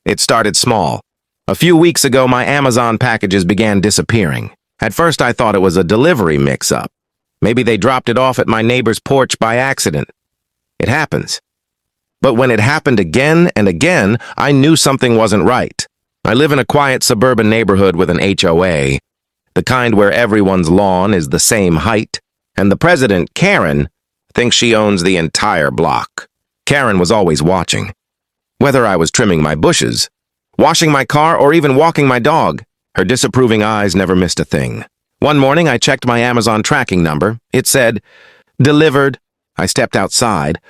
It started small. A few weeks ago, my Amazon packages began disappearing. At first, I thought it was a delivery mix-up. Maybe they dropped it off at my neighbor's porch by accident. It happens. But when it happened again and again, I knew something wasn't right. I live in a quiet suburban neighborhood with an HOA, the kind where everyone's lawn is the same height, and the president, Karen, thinks she owns the entire block. Karen was always watching. Whether I was trimming my bushes, washing my car, or even walking my dog, her disapproving eyes never missed a thing. One morning, I checked my Amazon tracking number. It said, "Delivered." I stepped outside,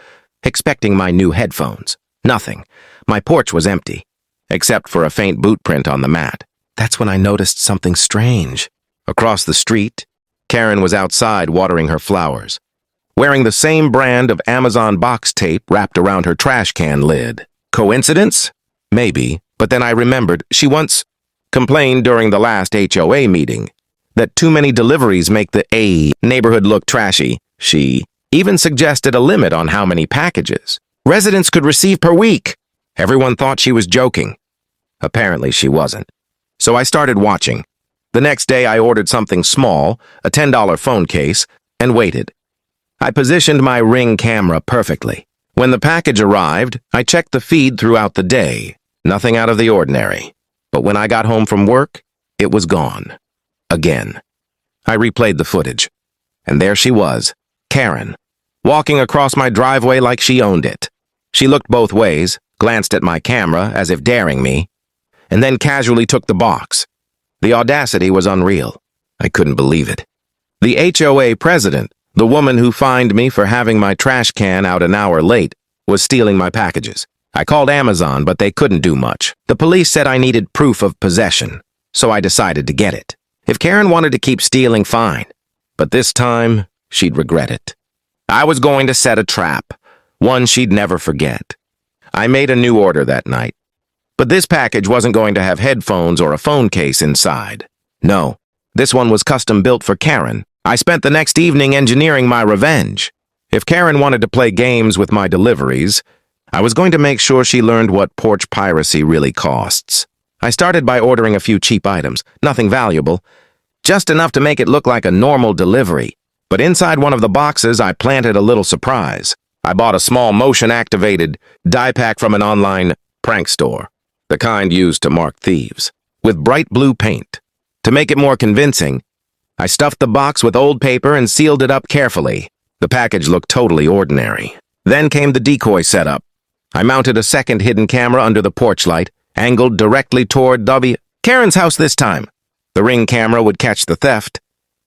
expecting my new headphones. Nothing. My porch was empty, except for a faint boot print on the mat. That's when I noticed something strange. Across the street, Karen was outside watering her flowers, wearing the same brand of Amazon box tape wrapped around her trash can lid. Coincidence? Maybe, but then I remembered she once complained during the last HOA meeting that too many deliveries make the neighborhood look trashy. She even suggested a limit on how many packages residents could receive per week. Everyone thought she was joking. Apparently she wasn't. So I started watching. The next day I ordered something small, a $10 phone case, and waited. I positioned my Ring camera perfectly. When the package arrived, I checked the feed throughout the day. Nothing out of the ordinary. But when I got home from work, it was gone. Again. I replayed the footage. And there she was, Karen, walking across my driveway like she owned it. She looked both ways, glanced at my camera as if daring me, and then casually took the box. The audacity was unreal. I couldn't believe it. The HOA president, the woman who fined me for having my trash can out an hour late, was stealing my packages. I called Amazon, but they couldn't do much. The police said I needed proof of possession, so I decided to get it. If Karen wanted to keep stealing, fine. But this time, she'd regret it. I was going to set a trap, one she'd never forget. I made a new order that night. But this package wasn't going to have headphones or a phone case inside. No, this one was custom built for Karen. I spent the next evening engineering my revenge. If Karen wanted to play games with my deliveries, I was going to make sure she learned what porch piracy really costs. I started by ordering a few cheap items, nothing valuable, just enough to make it look like a normal delivery. But inside one of the boxes, I planted a little surprise. I bought a small motion-activated die pack from an online prank store, the kind used to mark thieves, with bright blue paint. To make it more convincing, I stuffed the box with old paper and sealed it up carefully. The package looked totally ordinary. Then came the decoy setup. I mounted a second hidden camera under the porch light, angled directly toward Karen's house this time. The Ring camera would catch the theft,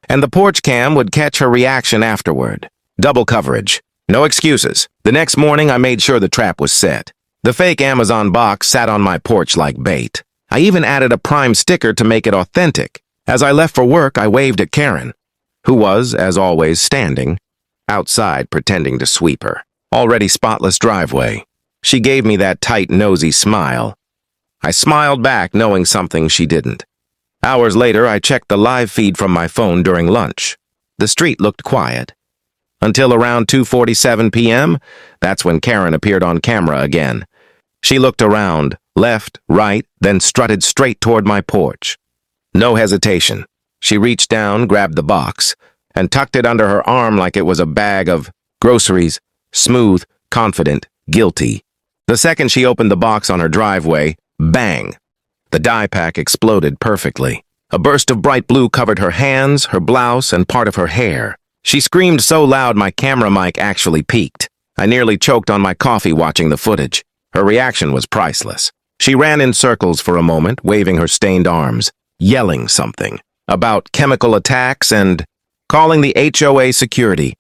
and the porch cam would catch her reaction afterward. Double coverage. No excuses. The next morning, I made sure the trap was set. The fake Amazon box sat on my porch like bait. I even added a Prime sticker to make it authentic. As I left for work, I waved at Karen, who was, as always, standing outside pretending to sweep her already spotless driveway. She gave me that tight, nosy smile. I smiled back, knowing something she didn't. Hours later, I checked the live feed from my phone during lunch. The street looked quiet. Until around 2:47 p.m., that's when Karen appeared on camera again. She looked around, left, right, then strutted straight toward my porch. No hesitation. She reached down, grabbed the box, and tucked it under her arm like it was a bag of groceries, smooth, confident, guilty. The second she opened the box on her driveway, bang! The die pack exploded perfectly. A burst of bright blue covered her hands, her blouse, and part of her hair. She screamed so loud my camera mic actually peaked. I nearly choked on my coffee watching the footage. Her reaction was priceless. She ran in circles for a moment, waving her stained arms, yelling something about chemical attacks and calling the HOA security.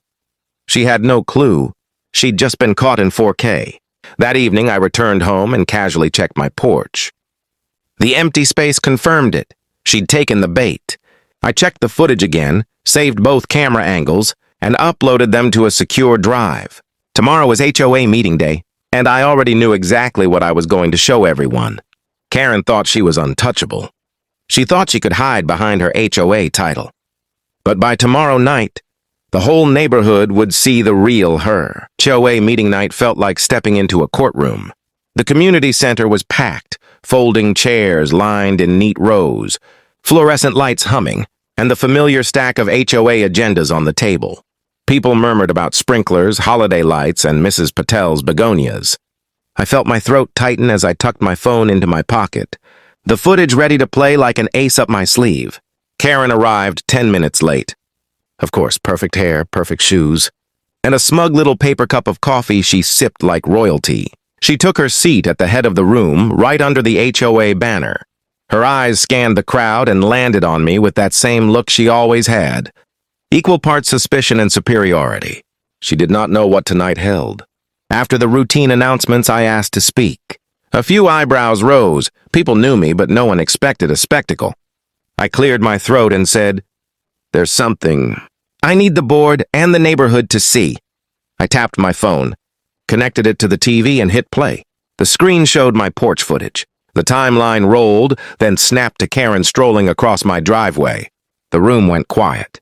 She had no clue. She'd just been caught in 4K. That evening, I returned home and casually checked my porch. The empty space confirmed it. She'd taken the bait. I checked the footage again, saved both camera angles, and uploaded them to a secure drive. Tomorrow is HOA meeting day, and I already knew exactly what I was going to show everyone. Karen thought she was untouchable. She thought she could hide behind her HOA title. But by tomorrow night, the whole neighborhood would see the real her. HOA meeting night felt like stepping into a courtroom. The community center was packed, folding chairs lined in neat rows, fluorescent lights humming, and the familiar stack of HOA agendas on the table. People murmured about sprinklers, holiday lights, and Mrs. Patel's begonias. I felt my throat tighten as I tucked my phone into my pocket, the footage ready to play like an ace up my sleeve. Karen arrived 10 minutes late. Of course, perfect hair, perfect shoes, and a smug little paper cup of coffee she sipped like royalty. She took her seat at the head of the room, right under the HOA banner. Her eyes scanned the crowd and landed on me with that same look she always had. Equal parts suspicion and superiority. She did not know what tonight held. After the routine announcements, I asked to speak. A few eyebrows rose. People knew me, but no one expected a spectacle. I cleared my throat and said, "There's something I need the board and the neighborhood to see." I tapped my phone, connected it to the TV, and hit play. The screen showed my porch footage. The timeline rolled, then snapped to Karen strolling across my driveway. The room went quiet.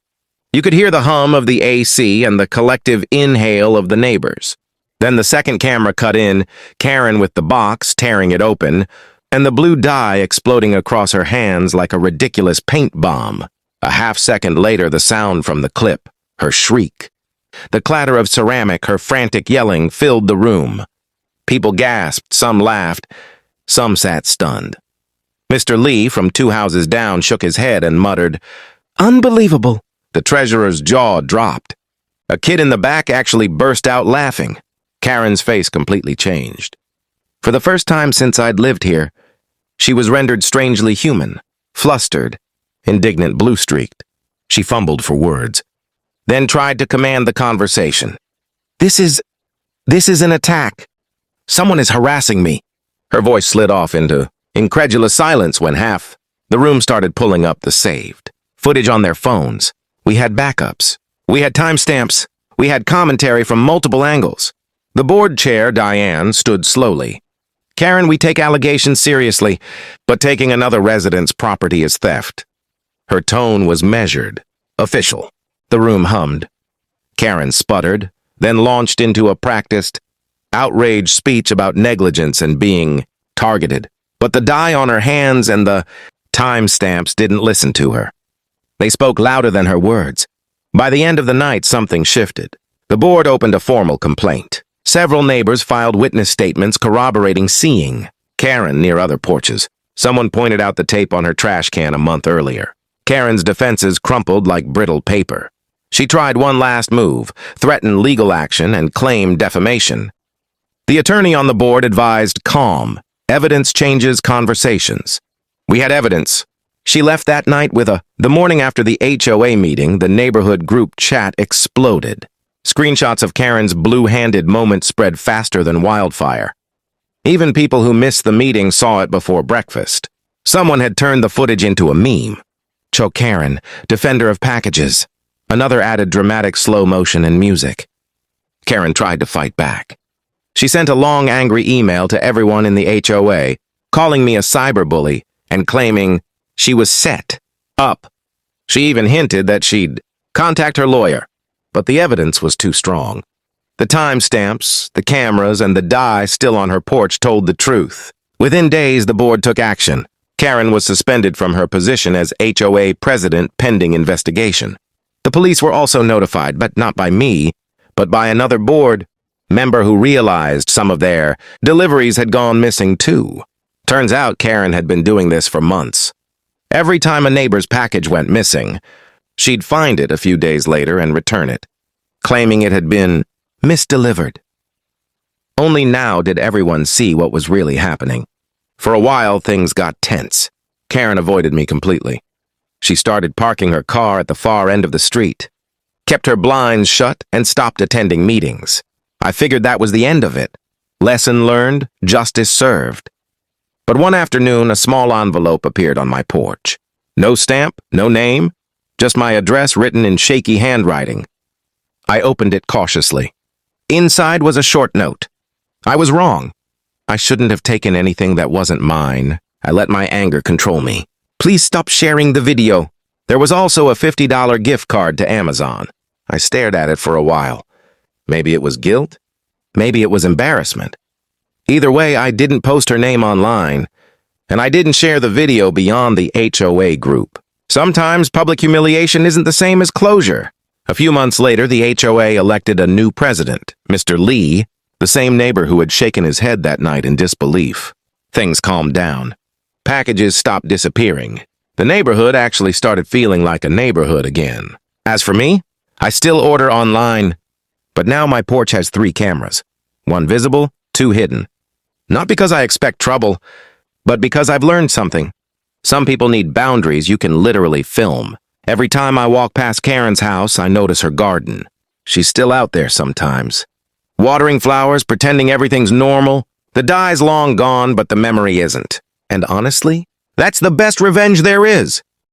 You could hear the hum of the AC and the collective inhale of the neighbors. Then the second camera cut in, Karen with the box, tearing it open, and the blue dye exploding across her hands like a ridiculous paint bomb. A half-second later, the sound from the clip, her shriek. The clatter of ceramic, her frantic yelling, filled the room. People gasped, some laughed, some sat stunned. Mr. Lee, from 2 houses down, shook his head and muttered, "Unbelievable." The treasurer's jaw dropped. A kid in the back actually burst out laughing. Karen's face completely changed. For the first time since I'd lived here, she was rendered strangely human, flustered, indignant, blue-streaked. She fumbled for words, then tried to command the conversation. This is an attack. Someone is harassing me." Her voice slid off into incredulous silence when half the room started pulling up the saved footage on their phones. We had backups. We had timestamps. We had commentary from multiple angles. The board chair, Diane, stood slowly. "Karen, we take allegations seriously, but taking another resident's property is theft." Her tone was measured, official. The room hummed. Karen sputtered, then launched into a practiced, outraged speech about negligence and being targeted. But the dye on her hands and the timestamps didn't listen to her. They spoke louder than her words. By the end of the night, something shifted. The board opened a formal complaint. Several neighbors filed witness statements corroborating seeing Karen near other porches. Someone pointed out the tape on her trash can a month earlier. Karen's defenses crumpled like brittle paper. She tried one last move, threatened legal action, and claimed defamation. The attorney on the board advised calm. Evidence changes conversations. We had evidence. She left that night with the morning after the HOA meeting, the neighborhood group chat exploded. Screenshots of Karen's blue-handed moment spread faster than wildfire. Even people who missed the meeting saw it before breakfast. Someone had turned the footage into a meme. Choke Karen, defender of packages. Another added dramatic slow motion and music. Karen tried to fight back. She sent a long, angry email to everyone in the HOA, calling me a cyberbully and claiming she was set up. She even hinted that she'd contact her lawyer, but the evidence was too strong. The timestamps, the cameras, and the dye still on her porch told the truth. Within days, the board took action. Karen was suspended from her position as HOA president pending investigation. The police were also notified, but not by me, but by another board member who realized some of their deliveries had gone missing too. Turns out Karen had been doing this for months. Every time a neighbor's package went missing, she'd find it a few days later and return it, claiming it had been misdelivered. Only now did everyone see what was really happening. For a while, things got tense. Karen avoided me completely. She started parking her car at the far end of the street, kept her blinds shut, and stopped attending meetings. I figured that was the end of it. Lesson learned, justice served. But one afternoon, a small envelope appeared on my porch. No stamp, no name, just my address written in shaky handwriting. I opened it cautiously. Inside was a short note. I was wrong. I shouldn't have taken anything that wasn't mine. I let my anger control me. Please stop sharing the video. There was also a $50 gift card to Amazon. I stared at it for a while. Maybe it was guilt. Maybe it was embarrassment. Either way, I didn't post her name online. and I didn't share the video beyond the HOA group. Sometimes public humiliation isn't the same as closure. A few months later, the HOA elected a new president, Mr. Lee, the same neighbor who had shaken his head that night in disbelief. Things calmed down. Packages stopped disappearing. The neighborhood actually started feeling like a neighborhood again. As for me, I still order online, but now my porch has 3 cameras. 1 visible, 2 hidden. Not because I expect trouble, but because I've learned something. Some people need boundaries you can literally film. Every time I walk past Karen's house, I notice her garden. She's still out there sometimes. Watering flowers, pretending everything's normal. The dye's long gone, but the memory isn't. And honestly, that's the best revenge there is.